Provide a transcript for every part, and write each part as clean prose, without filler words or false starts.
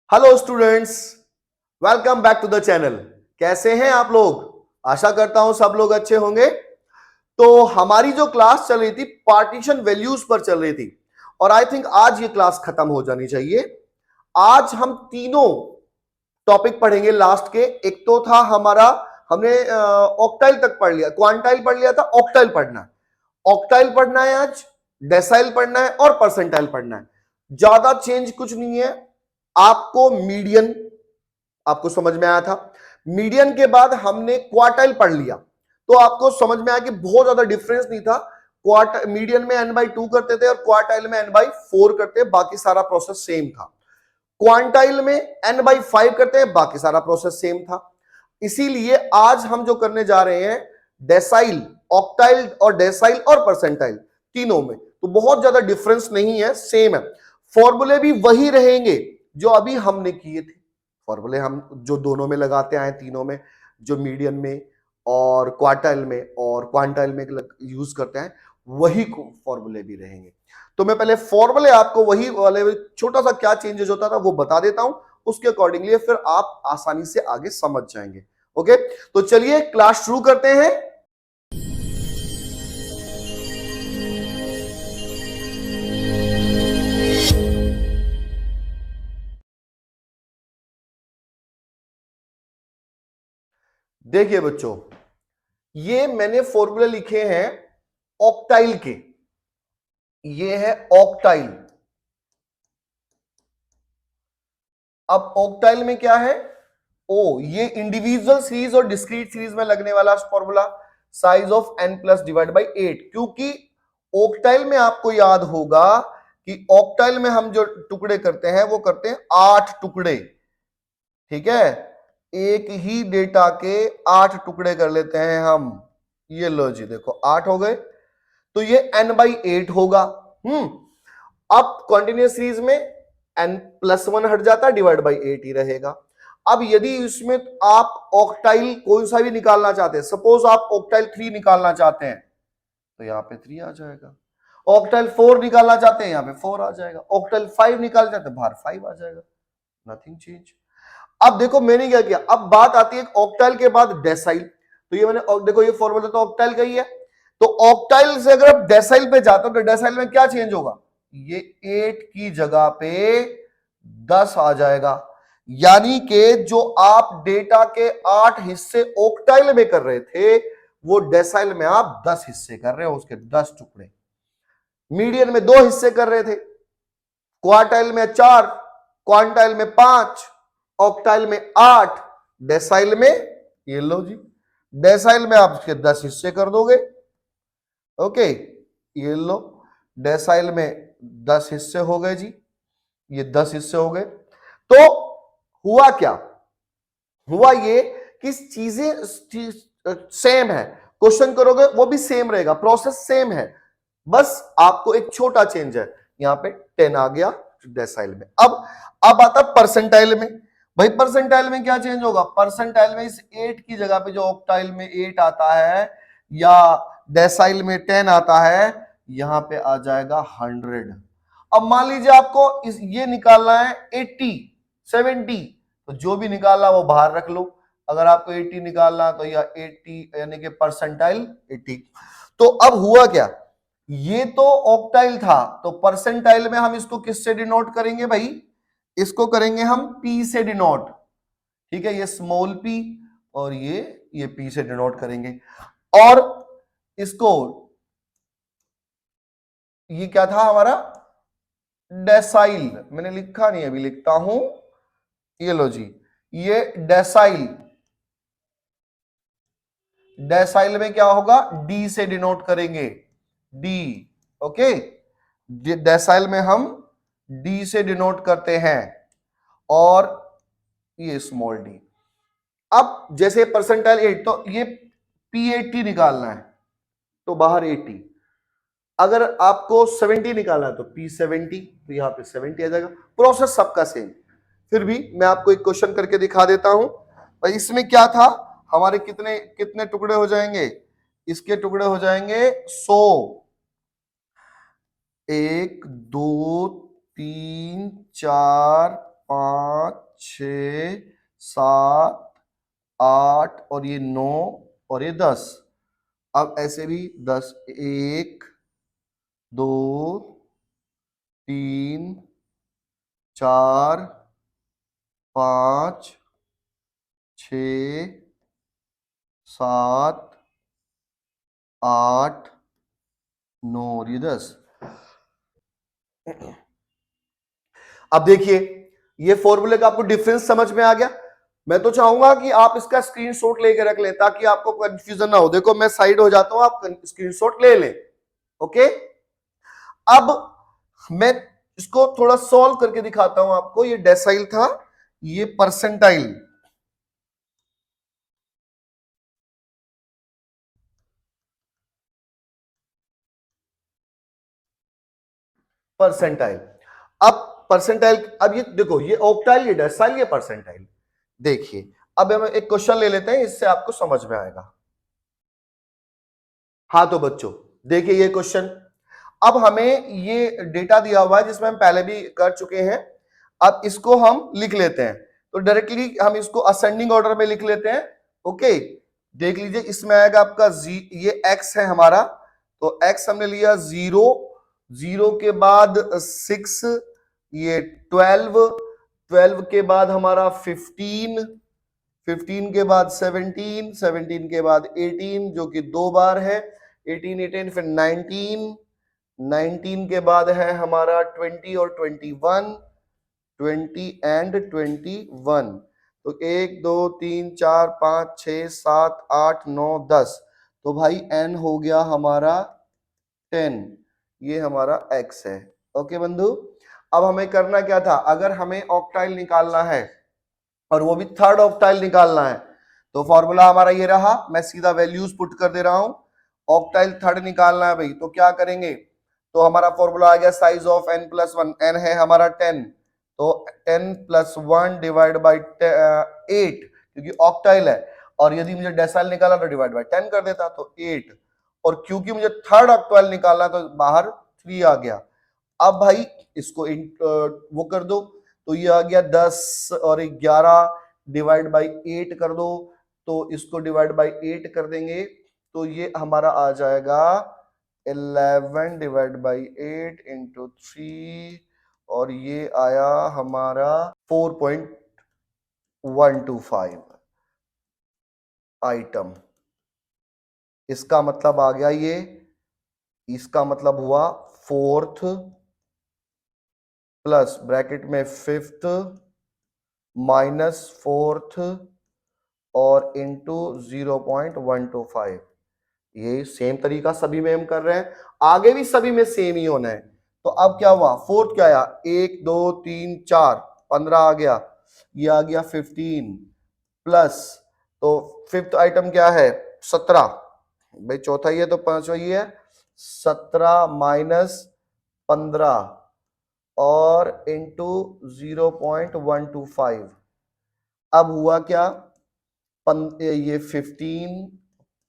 Hello students, welcome back to the channel. कैसे हैं आप लोग? आशा करता हूं सब लोग अच्छे होंगे। तो हमारी जो क्लास चल रही थी पार्टीशन वैल्यूज पर चल रही थी और आई थिंक आज ये क्लास खत्म हो जानी चाहिए। आज हम तीनों टॉपिक पढ़ेंगे लास्ट के। एक तो था हमारा, हमने ऑक्टाइल तक पढ़ लिया, क्वांटाइल पढ़ लिया था, ऑक्टाइल पढ़ना है। ऑक्टाइल पढ़ना है आज, डेसाइल पढ़ना है और परसेंटाइल पढ़ना है। ज्यादा चेंज कुछ नहीं है। आपको मीडियन आपको समझ में आया था। मीडियन के बाद हमने क्वार्टाइल पढ़ लिया तो आपको समझ में आया कि बहुत ज्यादा डिफरेंस नहीं था। क्वार्टर मीडियन में n/2 करते थे और क्वार्टाइल में n/4 करते, बाकी सारा प्रोसेस सेम था। क्वांटाइल में n/5 करते हैं, बाकी सारा प्रोसेस सेम था। इसीलिए आज हम जो करने जा रहे हैं डेसाइल, ऑक्टाइल और डेसाइल और परसेंटाइल तीनों में तो बहुत ज्यादा डिफरेंस नहीं है, सेम है। फॉर्मूले भी वही रहेंगे जो अभी हमने किए थे। फॉर्मूले हम जो दोनों में लगाते आए, तीनों में, जो मीडियन में और क्वार्टाइल में और क्वांटाइल में यूज करते हैं, वही फॉर्मूले भी रहेंगे। तो मैं पहले फॉर्मूले आपको वही वाले छोटा सा क्या चेंजेस होता था वो बता देता हूं, उसके अकॉर्डिंगली फिर आप आसानी से आगे समझ जाएंगे। ओके, तो चलिए क्लास शुरू करते हैं। देखिए बच्चों, ये मैंने फॉर्मूले लिखे हैं ऑक्टाइल के। ये है ऑक्टाइल। अब ऑक्टाइल में क्या है? ओ, ये इंडिविजुअल सीरीज और डिस्क्रीट सीरीज में लगने वाला फॉर्मूला, साइज ऑफ n+/8। क्योंकि ऑक्टाइल में आपको याद होगा कि ऑक्टाइल में हम जो टुकड़े करते हैं वो करते हैं 8 टुकड़े। ठीक है, एक ही डेटा के 8 टुकड़े कर लेते हैं हम। ये लो जी, देखो 8 हो गए तो ये n/8 होगा। अब कंटिन्यूअस सीरीज में n+1 हट जाता है, /8 ही रहेगा। अब यदि इसमें आप ऑक्टाइल कोई सा भी निकालना चाहते हैं, सपोज आप ऑक्टाइल 3 निकालना चाहते हैं तो यहां पे 3 आ जाएगा। ऑक्टाइल 4 निकालना चाहते हैं, यहां पे 4 आ जाएगा। ऑक्टाइल 5 निकालना चाहते हैं, बाहर 5 आ जाएगा। Nothing change. अब देखो मैंने क्या किया, अब बात आती है ऑक्टाइल के बाद डेसाइल। तो ये मैंने देखो, ये फॉर्मूला तो ऑक्टाइल का ही है। तो ऑक्टाइल से अगर आप डेसाइल पे जाते हो तो डेसाइल में क्या चेंज होगा? ये 8 की जगह पे 10 आ जाएगा। यानी कि जो आप डेटा के 8 हिस्से ऑक्टाइल में कर रहे थे वो डेसाइल में आप 10 हिस्से कर रहे हो, उसके 10 टुकड़े। मीडियन में 2 हिस्से कर रहे थे, क्वार्टाइल में 4, क्वांटाइल में 5, ऑक्टाइल में 8, डेसाइल में, ये लो जी, डेसाइल में आप इसके 10 हिस्से कर दोगे। ओके, ये लो, डेसाइल में 10 हिस्से हो गए जी, ये 10 हिस्से हो गए। तो हुआ क्या? हुआ ये कि चीजें सेम है, क्वेश्चन करोगे वो भी सेम रहेगा, प्रोसेस सेम है, बस आपको एक छोटा चेंज है, यहां पे 10 आ गया डेसाइल में। अब आता परसेंटाइल में। भाई परसेंटाइल में क्या चेंज होगा? परसेंटाइल में इस 8 की जगह पे जो ऑक्टाइल में 8 आता है या डेसाइल में 10 आता है, यहां पे आ जाएगा 100। अब मान लीजिए आपको ये निकालना है 80, 70, तो जो भी निकालना वो बाहर रख लो। अगर आपको 80 निकालना तो या 80 यानी कि परसेंटाइल 80। तो अब हुआ क्या, ये तो ऑक्टाइल था, तो परसेंटाइल में हम इसको किससे डिनोट करेंगे भाई? इसको करेंगे हम p से डिनोट। ठीक है, ये स्मॉल p और ये p से डिनोट करेंगे। और इसको, ये क्या था हमारा? डेसाइल। मैंने लिखा नहीं, अभी लिखता हूं, ये लो जी, ये डेसाइल। डेसाइल में क्या होगा? d से डिनोट करेंगे, d। ओके, डेसाइल में हम d से डिनोट करते हैं और ये स्मॉल d। अब जैसे परसेंटाइल 8, तो ये p80 निकालना है तो बाहर 80। अगर आपको 70 निकालना है तो p70, तो यहां पे 70 आ जाएगा। प्रोसेस सबका सेम। फिर भी मैं आपको एक क्वेश्चन करके दिखा देता हूं। भाई इसमें क्या था, हमारे कितने कितने टुकड़े हो जाएंगे? इसके टुकड़े हो जाएंगे 100। 1 2 3 4 5 6 7 8 और ये 9 और ये 10। अब ऐसे भी 10, 1 2 3 4 5 6 7 8 9 और ये 10। अब देखिए ये फॉर्मूले का आपको डिफरेंस समझ में आ गया। मैं तो चाहूंगा कि आप इसका स्क्रीनशॉट लेके रख लें ताकि आपको कंफ्यूजन ना हो। देखो मैं साइड हो जाता हूं, आप स्क्रीनशॉट ले लें। ओके, अब मैं इसको थोड़ा सॉल्व करके दिखाता हूं आपको। ये डेसाइल था, ये परसेंटाइल। परसेंटाइल, अब परसेंटाइल, अब ये देखो ये ऑक्टाइल, ये डेसाइल, ये परसेंटाइल। देखिए अब हम एक क्वेश्चन ले लेते हैं, इससे आपको समझ में आएगा। हाँ तो बच्चों देखिए ये क्वेश्चन, अब हमें ये डेटा दिया हुआ है जिसमें हम पहले भी कर चुके हैं। अब इसको हम लिख लेते हैं, तो डायरेक्टली हम इसको असेंडिंग ऑर्डर में लिख लेते हैं। ओके, देख लीजिए इसमें आएगा आपका ये x है हमारा, तो x हमने लिया 0, 0 के बाद 6, ये 12, 12 के बाद हमारा 15, 15 के बाद 17, 17 के बाद 18 जो कि 2 बार है, 18 18 फिर 19, 19 के बाद है हमारा 20 और 21, 20 एंड 21। तो 1 2 3 4 5 6 7 8 9 10, तो भाई n हो गया हमारा 10, ये हमारा x है। ओके बंधु, अब हमें करना क्या था, अगर हमें ऑक्टाइल निकालना है और वो भी थर्ड ऑक्टाइल निकालना है, तो फॉर्मूला हमारा ये रहा, मैं सीधा वैल्यूज पुट कर दे रहा हूं। ऑक्टाइल थर्ड निकालना है भाई, तो क्या करेंगे, तो हमारा फॉर्मूला आ गया size of n plus 1, n है हमारा 10, तो 10 प्लस 1 डिवाइड बाई 8, क्योंकि ऑक्टाइल है, और यदि मुझे डेसाइल निकाला तो डिवाइड बाई 10 कर देता, तो 8, और क्योंकि मुझे थर्ड ऑक्टाइल निकालना तो बाहर 3 आ गया। अब भाई इसको वो कर दो, तो ये आ गया 10 और 11 डिवाइड बाई 8 कर दो, तो इसको डिवाइड बाई 8 कर देंगे, तो ये हमारा आ जाएगा 11 डिवाइड बाई 8 इंटू 3, और ये आया हमारा 4.125 आइटम। इसका मतलब आ गया ये, इसका मतलब हुआ फोर्थ प्लस ब्रैकेट में फिफ्थ माइनस फोर्थ और इंटू 0.125। ये सेम तरीका सभी में हम कर रहे हैं, आगे भी सभी में सेम ही होना है। तो अब क्या हुआ, फोर्थ क्या आया, 1 2 3 4 15 आ गया, ये आ गया 15 प्लस, तो फिफ्थ आइटम क्या है 17, भाई चौथा ही है तो पांचवा ही है, 17 माइनस 15 और इंटू 0.125। अब हुआ क्या, ये 15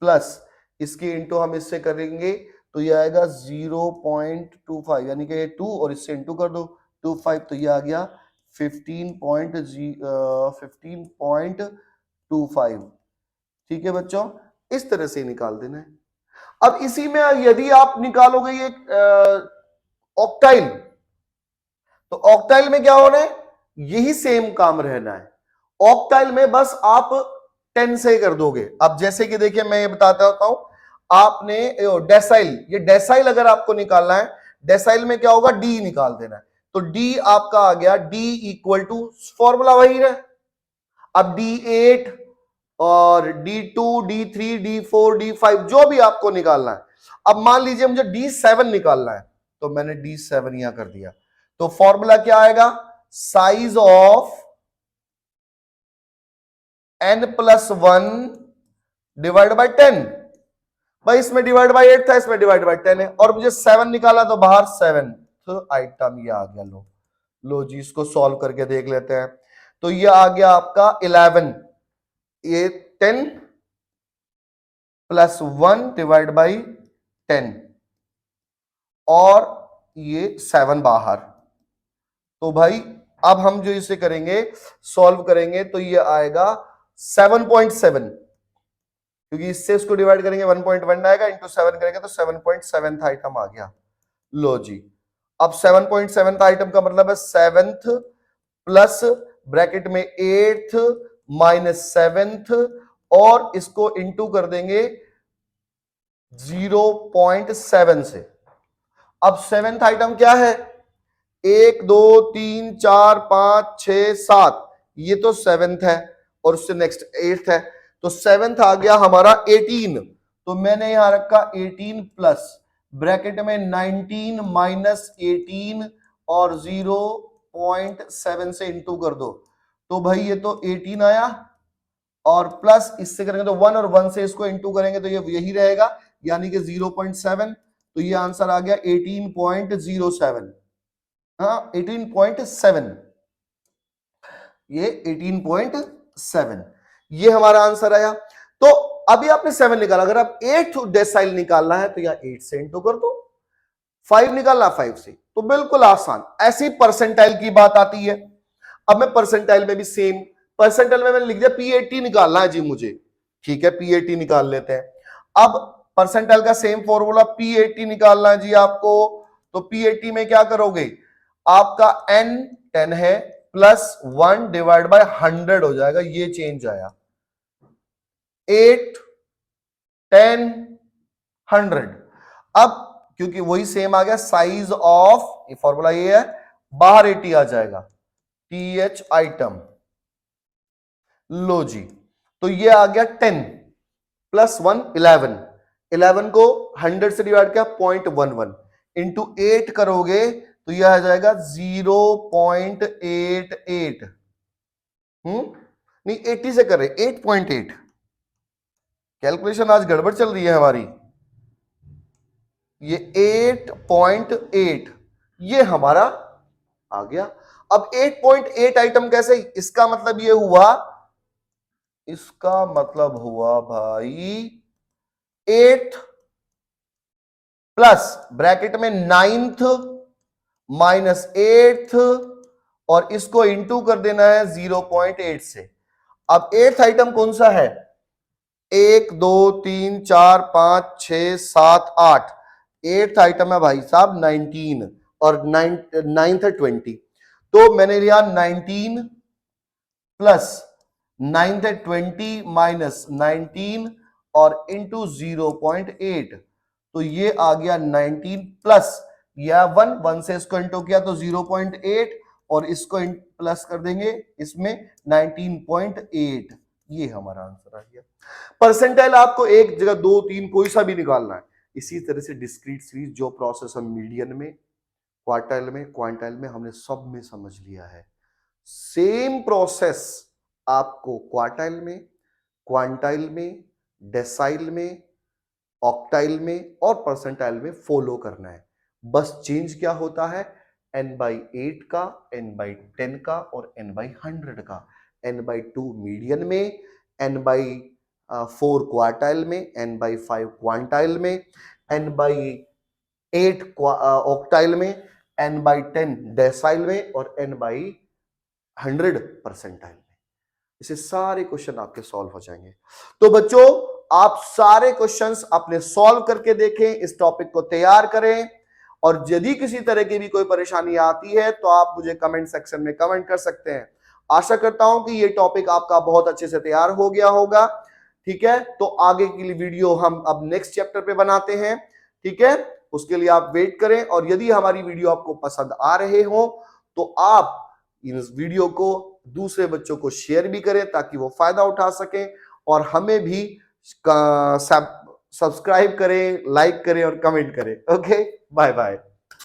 प्लस इसके इंटू हम इससे करेंगे, तो ये आएगा 0.25, यानी कि ये 2 और इससे इंटू कर दो 25, तो ये आ गया 15.25। ठीक है बच्चों, इस तरह से निकाल देना है। अब इसी में यदि आप निकालोगे ये ऑक्टाइल, तो ऑक्टाइल में क्या होना है, यही सेम काम रहना है। ऑक्टाइल में बस आप 10 से कर दोगे। अब जैसे कि देखिए मैं ये बताता हूं, आपने डेसाइल, ये डेसाइल अगर आपको निकालना है, डेसाइल में क्या होगा, डी निकाल देना है, तो डी आपका आ गया, डी इक्वल टू, फॉर्मूला वही है। अब D8 और D2 D3 D4 D5 जो भी आपको निकालना है, अब मान लीजिए मुझे D7 निकालना है, तो मैंने D7 यहां कर दिया, तो फॉर्मूला क्या आएगा, size of n plus 1 divide by 10। भाई इसमें डिवाइड बाई 8 था, इसमें डिवाइड बाई 10 है, और मुझे 7 निकाला तो बाहर 7, तो आइटम ये आ गया। लो जी, इसको सॉल्व करके देख लेते हैं। तो ये आ गया आपका 11, ये 10 प्लस 1 डिवाइड बाई 10, और ये 7 बाहर, तो भाई अब हम जो इसे करेंगे सॉल्व करेंगे तो ये आएगा 7.7, क्योंकि इससे इसको डिवाइड करेंगे 1.1 आएगा, इंटू 7 करेंगे तो 7.7 आइटम आ गया। लो जी, अब 7.7 आइटम का मतलब है 7th प्लस ब्रैकेट में 8th माइनस 7th, और इसको इंटू कर देंगे 0.7 से। अब 7th आइटम क्या है, 1 2 3 4 5 6 7, ये तो 7th है, और उससे नेक्स्ट 8th है, तो 7th आ गया हमारा 18। तो मैंने यहां रखा 18 प्लस ब्रैकेट में 19 माइनस 18 और 0.7 से इंटू कर दो, तो भाई ये तो 18 आया, और प्लस इससे करेंगे तो 1, और 1 से इसको इंटू करेंगे तो ये यही रहेगा, यानी कि 0.7। तो ये आंसर आ गया 18.07। हाँ 18.7, ये 18.7 ये हमारा आंसर आया। तो अभी आपने 7 निकाला, अगर आप 8th डेसाइल निकालना है तो यहाँ 8 से इंटू कर दो, 5 निकालना 5 से, तो बिल्कुल आसान। ऐसी परसेंटाइल की बात आती है। अब मैं परसेंटाइल में भी सेम, परसेंटाइल में मैंने लिख दिया P80 निकालना है जी मुझे, ठीक है P80 निकाल लेते हैं। अब परसेंटाइल का सेम फॉर्मूला, P80 निकालना है जी आपको, तो P80 में क्या करोगे, आपका n 10 है प्लस 1 डिवाइड बाय 100 हो जाएगा, ये चेंज आया, 8 10 100। अब क्योंकि वही सेम आ गया, साइज ऑफ, ये फॉर्मूला ये है, बाहर 80 आ जाएगा, TH आइटम। लो जी, तो ये आ गया 10 प्लस 1 11, 11 को 100 से डिवाइड किया 0.11 इंटू 8 करोगे तो यह आ जाएगा 0.88। नहीं 80 से कर रहे, 8.8। कैलकुलेशन आज गड़बड़ चल रही है हमारी। ये 8.8 ये हमारा आ गया। अब 8.8 आइटम कैसे, इसका मतलब ये हुआ, इसका मतलब हुआ भाई 8 प्लस ब्रैकेट में 9th माइनस 8th, और इसको इंटू कर देना है 0.8 से। अब 8th आइटम कौन सा है, 1 2 3 4 5 6 7 8, 8th आइटम है भाई साहब 19, और 9th है 20। तो मैंने लिया 19 प्लस 9th है 20 माइनस 19 और इंटू 0.8, तो ये आ गया 19 प्लस या 1 से इसको इंटू किया तो 0.8, और इसको प्लस कर देंगे इसमें 19.8, ये हमारा आंसर आ गया। परसेंटाइल आपको एक जगह 2 3 कोई सा भी निकालना है। इसी तरह से डिस्क्रीट सीरीज जो प्रोसेस हम मीडियन में, क्वार्टाइल में, क्वांटाइल में हमने सब में समझ लिया है, सेम प्रोसेस आपको क्वार्टाइल में, क्वांटाइल में, डेसाइल में, ऑक्टाइल में और परसेंटाइल में फॉलो करना है। बस चेंज क्या होता है, n/8 का, n/10 का और n/100 का। n/2 मीडियन में, n/4 क्वार्टाइल में, n/5 क्वांटाइल में, n/8 ऑक्टाइल में, n/10 डेसाइल में और n/100 परसेंटाइल में। इसे सारे क्वेश्चन आपके सॉल्व हो जाएंगे। तो बच्चों आप सारे क्वेश्चंस अपने सॉल्व करके देखें, इस टॉपिक को तैयार करें, और यदि किसी तरह की भी कोई परेशानी आती है तो आप मुझे कमेंट सेक्शन में कमेंट कर सकते हैं। आशा करता हूं कि ये टॉपिक आपका बहुत अच्छे से तैयार हो गया होगा। ठीक है, तो आगे की वीडियो हम अब नेक्स्ट चैप्टर पे बनाते हैं। ठीक है, उसके लिए आप वेट करें, और यदि हमारी वीडियो आपको पसंद आ रहे हो तो आप इस वीडियो को दूसरे बच्चों को शेयर भी करें ताकि वो फायदा उठा सकें, और हमें भी सब्सक्राइब करें, लाइक करें और कमेंट करें। Okay, bye bye.